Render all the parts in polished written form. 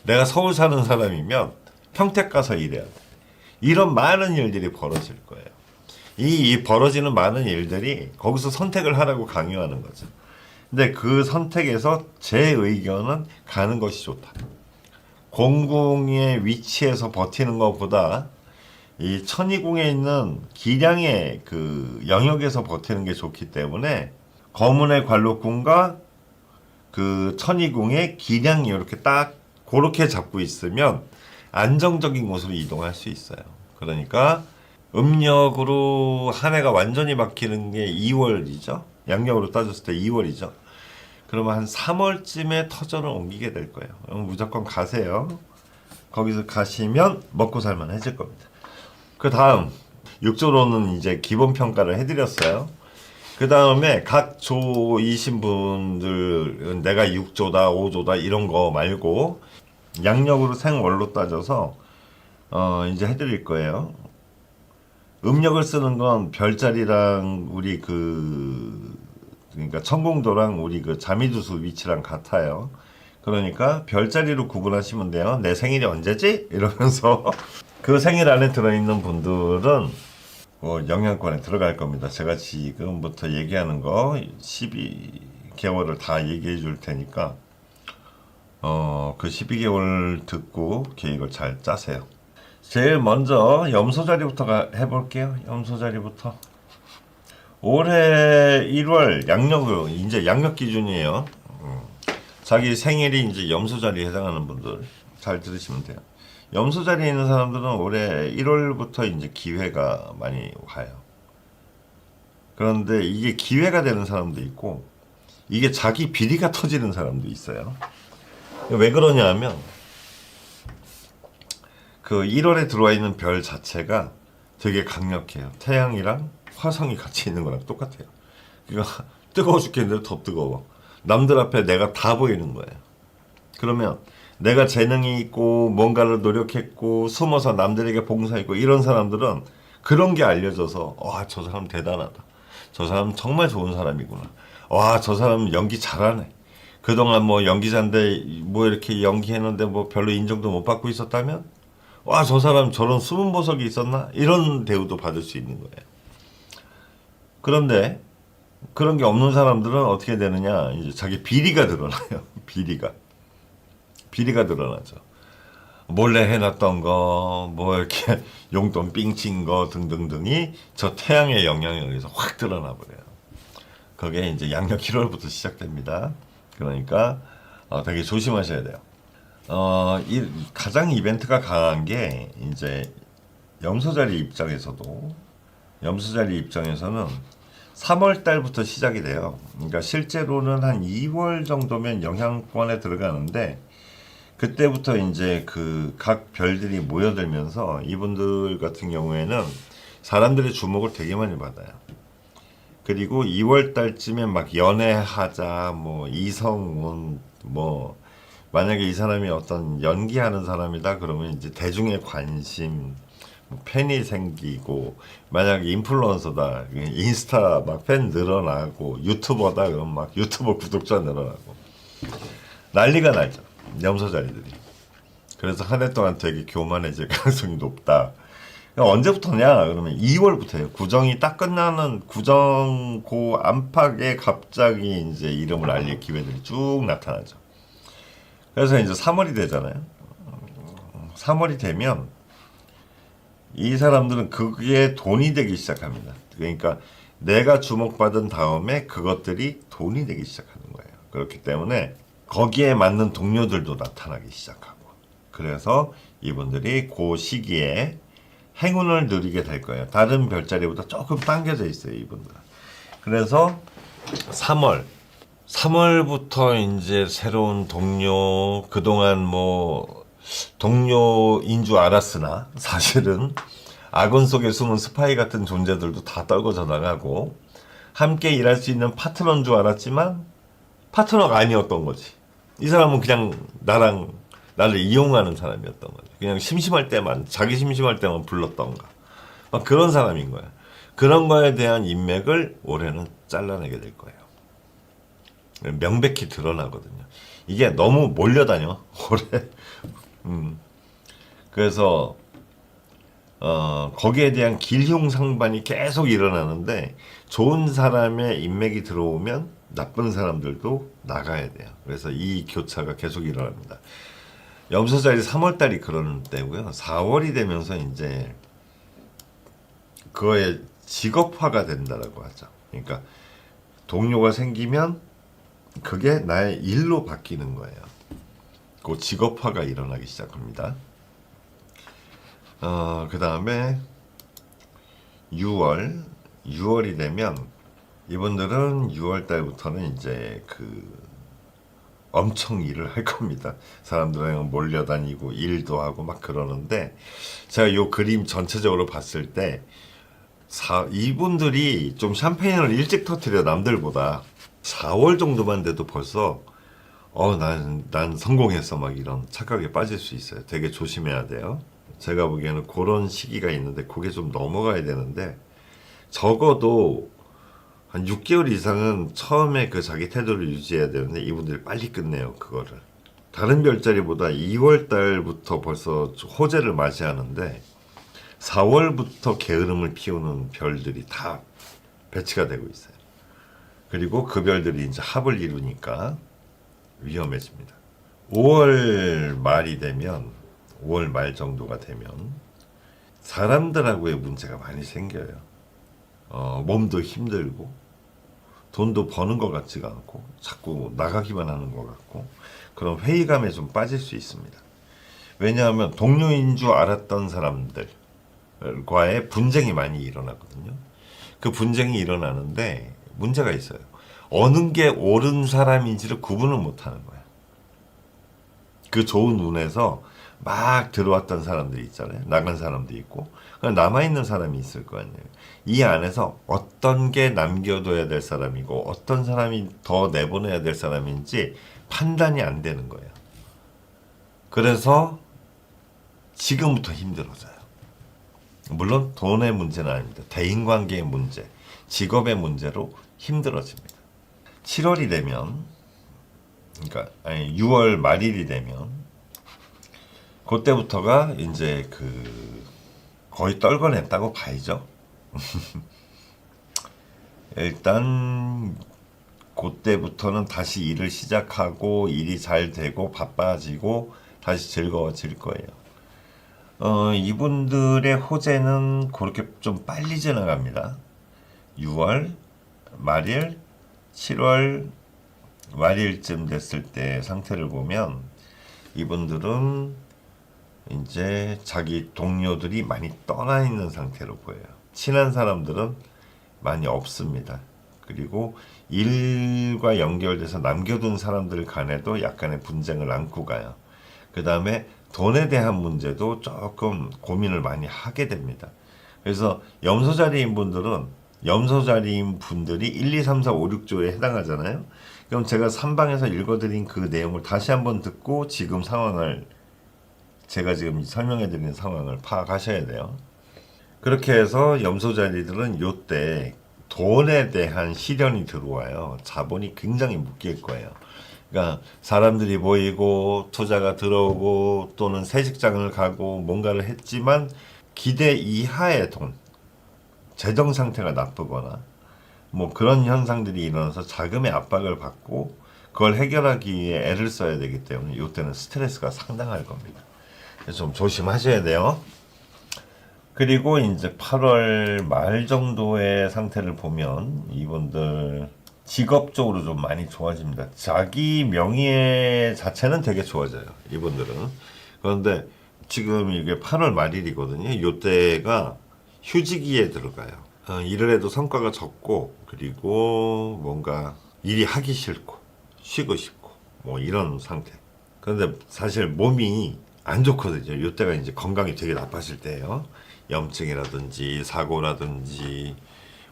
내가 서울 사는 사람이면 평택 가서 일해야 돼. 이런 많은 일들이 벌어질 거예요. 이 벌어지는 많은 일들이 거기서 선택을 하라고 강요하는 거죠. 근데 그 선택에서 제 의견은 가는 것이 좋다. 공궁의 위치에서 버티는 것보다 이 천이궁에 있는 기량의 그 영역에서 버티는 게 좋기 때문에 거문의 관록궁과 그 천이궁의 기량이 이렇게 딱 그렇게 잡고 있으면 안정적인 곳으로 이동할 수 있어요. 그러니까 음력으로 한 해가 완전히 바뀌는 게 2월이죠. 양력으로 따졌을 때 2월이죠. 그러면 한 3월쯤에 터전을 옮기게 될 거예요. 무조건 가세요. 거기서 가시면 먹고 살만해질 겁니다. 그 다음 6조로는 이제 기본 평가를 해드렸어요. 그 다음에 각 조이신 분들은 내가 6조다 5조다 이런 거 말고 양력으로 생월로 따져서 이제 해드릴 거예요. 음력을 쓰는 건 별자리랑 우리 그러니까 천공도랑 우리 그 자미두수 위치랑 같아요. 그러니까 별자리로 구분하시면 돼요. 내 생일이 언제지? 이러면서 그 생일 안에 들어있는 분들은 영양권에 들어갈 겁니다. 제가 지금부터 얘기하는 거 12개월을 다 얘기해 줄 테니까 그 12개월 듣고 계획을 잘 짜세요. 제일 먼저 염소자리부터 해볼게요. 염소자리부터. 올해 1월 양력으로 이제 양력 기준이에요. 자기 생일이 이제 염소자리에 해당하는 분들 잘 들으시면 돼요. 염소자리에 있는 사람들은 올해 1월부터 이제 기회가 많이 와요. 그런데 이게 기회가 되는 사람도 있고 이게 자기 비리가 터지는 사람도 있어요. 왜 그러냐 하면 그 1월에 들어와 있는 별 자체가 되게 강력해요. 태양이랑 화성이 같이 있는 거랑 똑같아요. 그러니까 뜨거워 죽겠는데 더 뜨거워. 남들 앞에 내가 다 보이는 거예요. 그러면 내가 재능이 있고 뭔가를 노력했고 숨어서 남들에게 봉사했고 이런 사람들은 그런 게 알려져서 와, 저 사람 대단하다. 저 사람 정말 좋은 사람이구나. 와, 저 사람 연기 잘하네. 그동안 뭐 연기자인데 뭐 이렇게 연기했는데 뭐 별로 인정도 못 받고 있었다면 와, 저 사람 저런 숨은 보석이 있었나? 이런 대우도 받을 수 있는 거예요. 그런데 그런 게 없는 사람들은 어떻게 되느냐? 이제 자기 비리가 드러나요. 비리가 드러나죠. 몰래 해놨던 거, 뭐 이렇게 용돈 삥친 거 등등등이 저 태양의 영향에 의해서 확 드러나 버려요. 그게 이제 양력 1월부터 시작됩니다. 그러니까 되게 조심하셔야 돼요. 가장 이벤트가 강한 게 이제 염소자리 입장에서는 3월 달부터 시작이 돼요. 그러니까 실제로는 한 2월 정도면 영향권에 들어가는데 그때부터 이제 그 각 별들이 모여들면서 이분들 같은 경우에는 사람들의 주목을 되게 많이 받아요. 그리고 2월 달쯤에 막 연애하자, 뭐 이성운, 뭐 만약에 이 사람이 어떤 연기하는 사람이다 그러면 이제 대중의 관심, 팬이 생기고 만약에 인플루언서다 인스타 막 팬 늘어나고 유튜버다 그러면 막 유튜버 구독자 늘어나고 난리가 나죠. 염소자리들이. 그래서 한 해 동안 되게 교만해질 가능성이 높다. 그러니까 언제부터냐 그러면 2월부터예요. 구정이 딱 끝나는 구정 고 안팎에 갑자기 이제 이름을 알릴 기회들이 쭉 나타나죠. 그래서 이제 3월이 되잖아요. 3월이 되면 이 사람들은 그게 돈이 되기 시작합니다. 그러니까 내가 주목받은 다음에 그것들이 돈이 되기 시작하는 거예요. 그렇기 때문에 거기에 맞는 동료들도 나타나기 시작하고 그래서 이분들이 그 시기에 행운을 누리게 될 거예요. 다른 별자리보다 조금 당겨져 있어요, 이분들은. 그래서 3월부터 이제 새로운 동료, 그동안 뭐 동료인 줄 알았으나 사실은 악원 속에 숨은 스파이 같은 존재들도 다 떨궈져 나가고 함께 일할 수 있는 파트너인 줄 알았지만 파트너가 아니었던 거지. 이 사람은 그냥 나를 이용하는 사람이었던 거지. 그냥 심심할 때만 자기 심심할 때만 불렀던가 막 그런 사람인 거야. 그런 거에 대한 인맥을 올해는 잘라내게 될 거예요. 명백히 드러나거든요. 이게 너무 몰려다녀. 그래서 거기에 대한 길흉상반이 계속 일어나는데 좋은 사람의 인맥이 들어오면 나쁜 사람들도 나가야 돼요. 그래서 이 교차가 계속 일어납니다. 염소자리 3월달이 그러는 때고요. 4월이 되면서 이제 그거의 직업화가 된다라고 하죠. 그러니까 동료가 생기면 그게 나의 일로 바뀌는 거예요. 그 직업화가 일어나기 시작합니다. 그 다음에 6월이 되면 이분들은 6월 달부터는 이제 엄청 일을 할 겁니다. 사람들이랑 몰려다니고 일도 하고 막 그러는데 제가 요 그림 전체적으로 봤을 때 이분들이 좀 샴페인을 일찍 터뜨려 남들보다 4월 정도만 돼도 벌써 난 성공했어 막 이런 착각에 빠질 수 있어요. 되게 조심해야 돼요. 제가 보기에는 그런 시기가 있는데 그게 좀 넘어가야 되는데 적어도 한 6개월 이상은 처음에 자기 태도를 유지해야 되는데 이분들이 빨리 끝내요. 그거를. 다른 별자리보다 2월 달부터 벌써 호재를 맞이하는데 4월부터 게으름을 피우는 별들이 다 배치가 되고 있어요. 그리고 그 별들이 이제 합을 이루니까 위험해집니다. 5월 말이 되면 5월 말 정도가 되면 사람들하고의 문제가 많이 생겨요. 몸도 힘들고 돈도 버는 것 같지가 않고 자꾸 나가기만 하는 것 같고 그런 회의감에 좀 빠질 수 있습니다. 왜냐하면 동료인 줄 알았던 사람들과의 분쟁이 많이 일어나거든요. 그 분쟁이 일어나는데 문제가 있어요. 어느 게 옳은 사람인지를 구분을 못하는 거예요. 그 좋은 운에서 막 들어왔던 사람들이 있잖아요. 나간 사람도 있고 남아있는 사람이 있을 거 아니에요. 이 안에서 어떤 게 남겨둬야 될 사람이고 어떤 사람이 더 내보내야 될 사람인지 판단이 안 되는 거예요. 그래서 지금부터 힘들어져요. 물론 돈의 문제는 아닙니다. 대인관계의 문제, 직업의 문제로 힘들어집니다. 7월이 되면 그러니까 6월 말일이 되면 그때부터가 이제 거의 떨궈냈다고 봐야죠. 일단 그때부터는 다시 일을 시작하고 일이 잘 되고 바빠지고 다시 즐거워질 거예요. 이분들의 호재는 그렇게 좀 빨리 지나갑니다. 6월 말일, 7월 말일쯤 됐을 때 상태를 보면 이분들은 이제 자기 동료들이 많이 떠나 있는 상태로 보여요. 친한 사람들은 많이 없습니다. 그리고 일과 연결돼서 남겨둔 사람들 간에도 약간의 분쟁을 안고 가요. 그 다음에 돈에 대한 문제도 조금 고민을 많이 하게 됩니다. 그래서 염소자리인 분들이 1, 2, 3, 4, 5, 6조에 해당하잖아요. 그럼 제가 3방에서 읽어드린 그 내용을 다시 한번 듣고 제가 지금 설명해드리는 상황을 파악하셔야 돼요. 그렇게 해서 염소자리들은 요때 돈에 대한 시련이 들어와요. 자본이 굉장히 묶일 거예요. 그러니까 사람들이 모이고 투자가 들어오고 또는 새 직장을 가고 뭔가를 했지만 기대 이하의 돈, 재정 상태가 나쁘거나 뭐 그런 현상들이 일어나서 자금의 압박을 받고 그걸 해결하기 위해 애를 써야 되기 때문에 이때는 스트레스가 상당할 겁니다. 그래서 좀 조심하셔야 돼요. 그리고 이제 8월 말 정도의 상태를 보면 이분들 직업적으로 좀 많이 좋아집니다. 자기 명예 자체는 되게 좋아져요. 이분들은. 그런데 지금 이게 8월 말일이거든요. 이때가 휴지기에 들어가요. 일을 해도 성과가 적고 그리고 뭔가 일이 하기 싫고 쉬고 싶고 뭐 이런 상태. 그런데 사실 몸이 안 좋거든요. 이때가 이제 건강이 되게 나빠질 때예요. 염증이라든지 사고라든지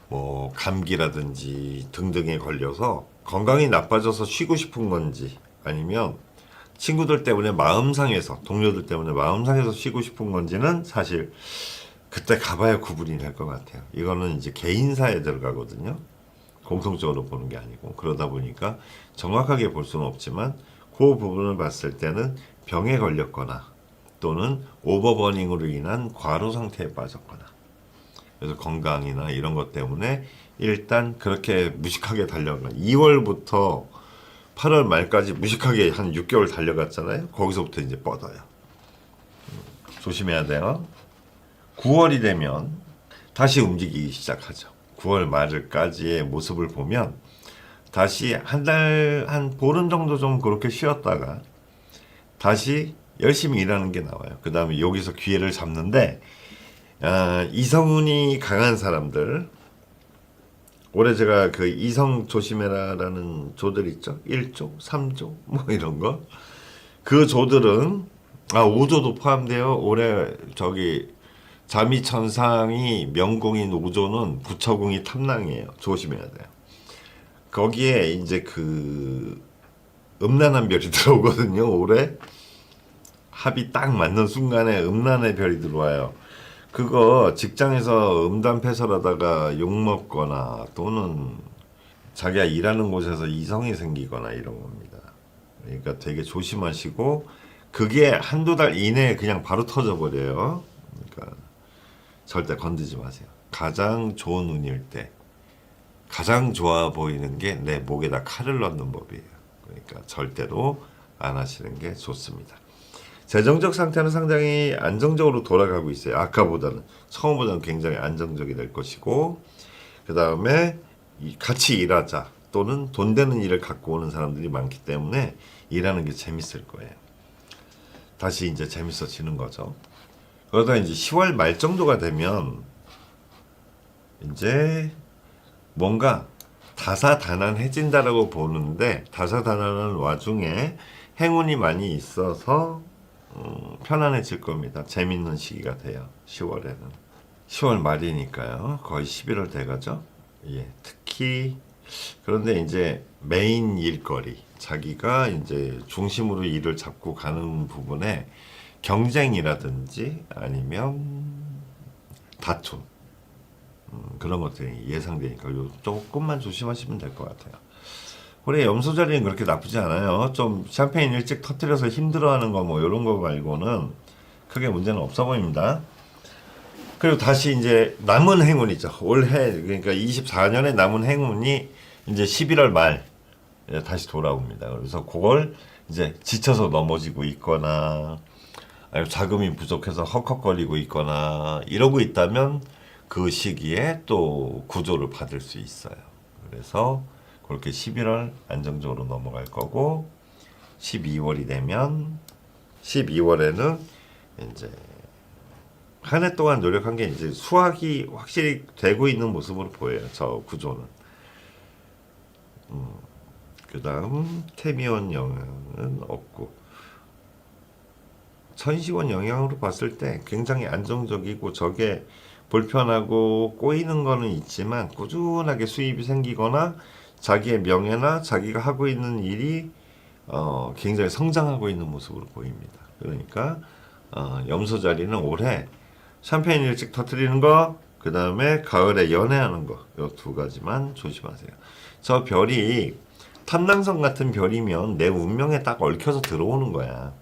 뭐 감기라든지 등등에 걸려서 건강이 나빠져서 쉬고 싶은 건지 아니면 친구들 때문에 마음상해서 동료들 때문에 마음상해서 쉬고 싶은 건지는 사실 그때 가봐야 구분이 될 것 같아요. 이거는 이제 개인사에 들어가거든요. 공통적으로 보는 게 아니고 그러다 보니까 정확하게 볼 수는 없지만 그 부분을 봤을 때는 병에 걸렸거나 또는 오버버닝으로 인한 과로 상태에 빠졌거나, 그래서 건강이나 이런 것 때문에 일단 그렇게 무식하게 달려간 2월부터 8월 말까지 무식하게 한 6개월 달려갔잖아요. 거기서부터 이제 뻗어요. 조심해야 돼요. 9월이 되면 다시 움직이기 시작하죠. 9월 말까지의 모습을 보면 다시 한 보름 정도 좀 그렇게 쉬었다가 다시 열심히 일하는 게 나와요. 그 다음에 여기서 기회를 잡는데, 이성운이 강한 사람들, 올해 제가 그 이성 조심해라라는 조들 있죠? 1조, 3조, 뭐 이런 거. 그 조들은, 5조도 포함돼요. 올해 자미천상이 명궁인 5조는 부처궁이 탐랑이에요. 조심해야 돼요. 거기에 이제 그 음란한 별이 들어오거든요. 올해 합이 딱 맞는 순간에 음란의 별이 들어와요. 그거 직장에서 음담패설하다가 욕먹거나 또는 자기가 일하는 곳에서 이성이 생기거나 이런 겁니다. 그러니까 되게 조심하시고, 그게 한두 달 이내에 그냥 바로 터져버려요. 그러니까 절대 건드지 마세요. 가장 좋은 운일 때 가장 좋아 보이는 게 내 목에다 칼을 넣는 법이에요. 그러니까 절대로 안 하시는 게 좋습니다. 재정적 상태는 상당히 안정적으로 돌아가고 있어요. 아까보다는, 처음보다는 굉장히 안정적이 될 것이고, 그 다음에 같이 일하자 또는 돈 되는 일을 갖고 오는 사람들이 많기 때문에 일하는 게 재밌을 거예요. 다시 이제 재밌어지는 거죠. 그러다 이제 10월 말 정도가 되면 이제 뭔가 다사다난해진다라고 보는데, 다사다난한 와중에 행운이 많이 있어서 편안해질 겁니다. 재밌는 시기가 돼요. 10월에는. 10월 말이니까요. 거의 11월 돼가죠. 예, 특히 그런데 이제 메인 일거리, 자기가 이제 중심으로 일을 잡고 가는 부분에 경쟁이라든지 아니면 다툼, 그런 것들이 예상되니까 조금만 조심하시면 될 것 같아요. 올해 염소 자리는 그렇게 나쁘지 않아요. 좀 샴페인 일찍 터뜨려서 힘들어하는 거 뭐 이런 거 말고는 크게 문제는 없어 보입니다. 그리고 다시 이제 남은 행운이죠. 올해 그러니까 24년에 남은 행운이 이제 11월 말 다시 돌아옵니다. 그래서 그걸 이제 지쳐서 넘어지고 있거나 아니면 자금이 부족해서 헉헉거리고 있거나 이러고 있다면 그 시기에 또 구조를 받을 수 있어요. 그래서 그렇게 11월 안정적으로 넘어갈 거고, 12월이 되면 12월에는 이제 한 해 동안 노력한 게 이제 수확이 확실히 되고 있는 모습으로 보여요. 저 구조는. 그 다음 태미원 영향은 없고, 천시원 영향으로 봤을 때 굉장히 안정적이고, 저게 불편하고 꼬이는 거는 있지만 꾸준하게 수입이 생기거나 자기의 명예나 자기가 하고 있는 일이 굉장히 성장하고 있는 모습으로 보입니다. 그러니까 염소 자리는 올해 샴페인 일찍 터뜨리는 거, 그 다음에 가을에 연애하는 거, 이 두 가지만 조심하세요. 저 별이 탐낭성 같은 별이면 내 운명에 딱 얽혀서 들어오는 거야.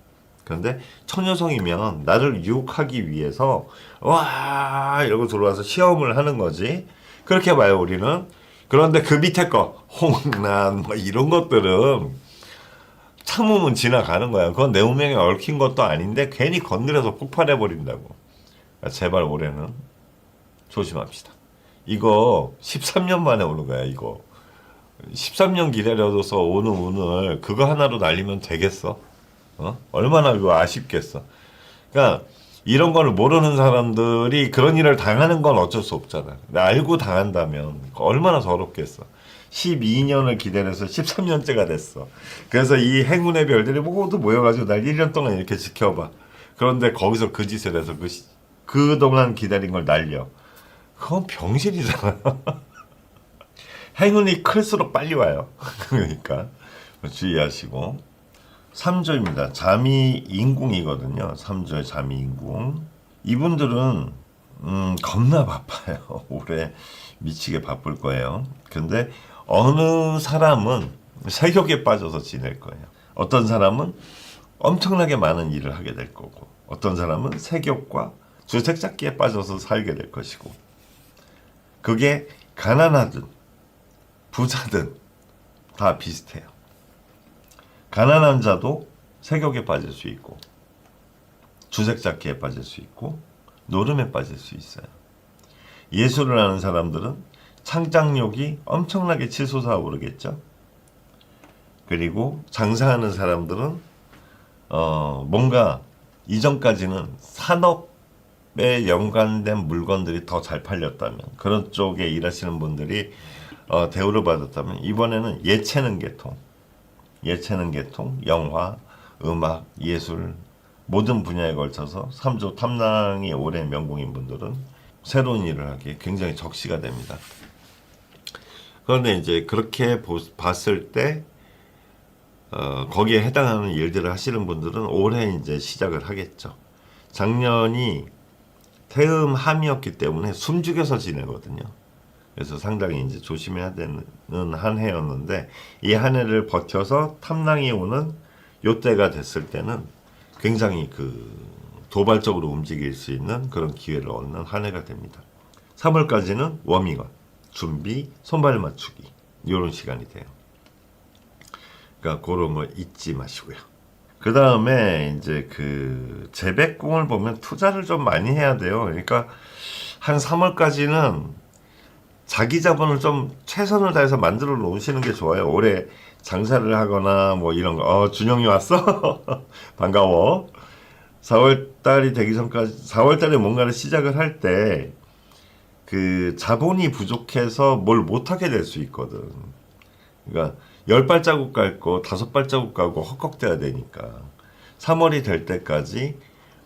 그런데 처녀성이면 나를 유혹하기 위해서 와 이러고 들어와서 시험을 하는 거지. 그렇게 봐요, 우리는. 그런데 그 밑에 거 홍난 뭐 이런 것들은 참으면 지나가는 거야. 그건 내 운명에 얽힌 것도 아닌데 괜히 건드려서 폭발해 버린다고. 그러니까 제발 올해는 조심합시다. 이거 13년 만에 오는 거야. 이거 13년 기다려줘서 오는 운을 그거 하나로 날리면 되겠어? 얼마나 그거 아쉽겠어. 그러니까 이런 걸 모르는 사람들이 그런 일을 당하는 건 어쩔 수 없잖아. 근데 알고 당한다면 얼마나 서럽겠어. 12년을 기다려서 13년째가 됐어. 그래서 이 행운의 별들이 모두 모여가지고 날 1년 동안 이렇게 지켜봐. 그런데 거기서 그 짓을 해서 그동안 기다린 걸 날려. 그건 병신이잖아. 행운이 클수록 빨리 와요. 그러니까 주의하시고. 3조입니다. 자미 인궁이거든요. 3조의 자미 인궁. 이분들은 겁나 바빠요. 올해 미치게 바쁠 거예요. 근데 어느 사람은 세욕에 빠져서 지낼 거예요. 어떤 사람은 엄청나게 많은 일을 하게 될 거고, 어떤 사람은 세욕과 주색잡기에 빠져서 살게 될 것이고, 그게 가난하든 부자든 다 비슷해요. 가난한 자도 세욕에 빠질 수 있고, 주색잡기에 빠질 수 있고, 노름에 빠질 수 있어요. 예술을 하는 사람들은 창작욕이 엄청나게 치솟아 오르겠죠. 그리고 장사하는 사람들은 뭔가 이전까지는 산업에 연관된 물건들이 더 잘 팔렸다면, 그런 쪽에 일하시는 분들이 대우를 받았다면, 이번에는 예체능 계통, 영화, 음악, 예술 모든 분야에 걸쳐서 3조 탐낭이 올해 명공인 분들은 새로운 일을 하기에 굉장히 적시가 됩니다. 그런데 이제 그렇게 봤을 때 거기에 해당하는 일들을 하시는 분들은 올해 이제 시작을 하겠죠. 작년이 태음 함이었기 때문에 숨죽여서 지내거든요. 그래서 상당히 이제 조심해야 되는 한 해였는데, 이 한 해를 버텨서 탐낭이 오는 요때가 됐을 때는 굉장히 도발적으로 움직일 수 있는 그런 기회를 얻는 한 해가 됩니다. 3월까지는 워밍업, 준비, 손발 맞추기 이런 시간이 돼요. 그러니까 그런 거 잊지 마시고요. 그 다음에 이제 재배공을 보면 투자를 좀 많이 해야 돼요. 그러니까 한 3월까지는 자기 자본을 좀 최선을 다해서 만들어 놓으시는 게 좋아요. 올해 장사를 하거나 뭐 이런 거. 준영이 왔어? 반가워. 4월달이 되기 전까지, 4월달에 뭔가를 시작을 할 때 자본이 부족해서 뭘 못하게 될 수 있거든. 그러니까 10발자국 갈 거 5발자국 가고 헉헉대야 되니까 3월이 될 때까지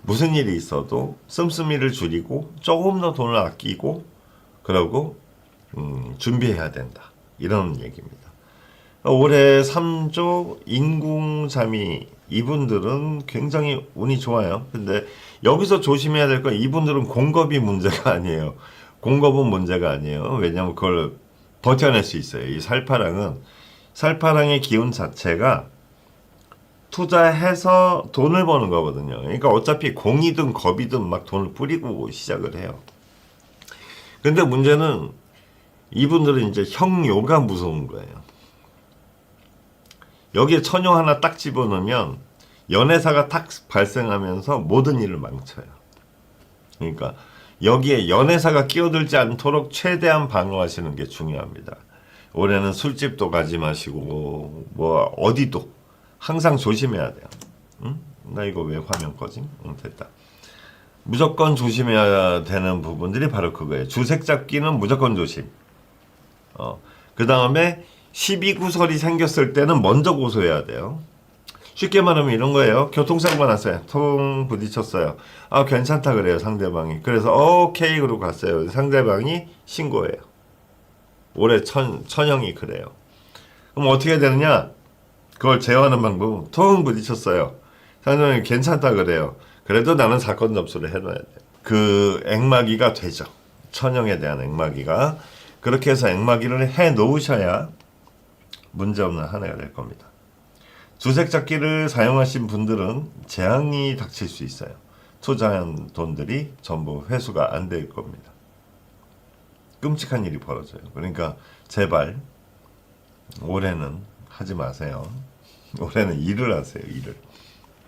무슨 일이 있어도 씀씀이를 줄이고 조금 더 돈을 아끼고 그러고 준비해야 된다. 이런 얘기입니다. 올해 3조 인궁자미 이분들은 굉장히 운이 좋아요. 근데 여기서 조심해야 될 건, 이분들은 공급이 문제가 아니에요. 공급은 문제가 아니에요. 왜냐하면 그걸 버텨낼 수 있어요. 이 살파랑의 기운 자체가 투자해서 돈을 버는 거거든요. 그러니까 어차피 공이든 겁이든 막 돈을 뿌리고 시작을 해요. 근데 문제는 이분들은 이제 형요가 무서운 거예요. 여기에 천용 하나 딱 집어넣으면 연애사가 딱 발생하면서 모든 일을 망쳐요. 그러니까 여기에 연애사가 끼어들지 않도록 최대한 방어하시는 게 중요합니다. 올해는 술집도 가지 마시고 뭐 어디도 항상 조심해야 돼요. 응? 나 이거 왜 화면 꺼지? 응, 됐다. 무조건 조심해야 되는 부분들이 바로 그거예요. 주색 잡기는 무조건 조심. 그 다음에 12구설이 생겼을 때는 먼저 고소해야 돼요. 쉽게 말하면 이런 거예요. 교통사고가 났어요. 통 부딪혔어요. 괜찮다 그래요, 상대방이. 그래서 오케이 그러고 갔어요. 상대방이 신고해요. 올해 천형이 그래요. 그럼 어떻게 되느냐? 그걸 제어하는 방법은, 통 부딪혔어요. 상대방이 괜찮다 그래요. 그래도 나는 사건 접수를 해놔야 돼요. 액마기가 되죠. 천형에 대한 액마기가. 그렇게 해서 액마기를 해 놓으셔야 문제없는 한 해가 될 겁니다. 주색잡기를 사용하신 분들은 재앙이 닥칠 수 있어요. 투자한 돈들이 전부 회수가 안 될 겁니다. 끔찍한 일이 벌어져요. 그러니까 제발 올해는 하지 마세요. 올해는 일을 하세요. 일을.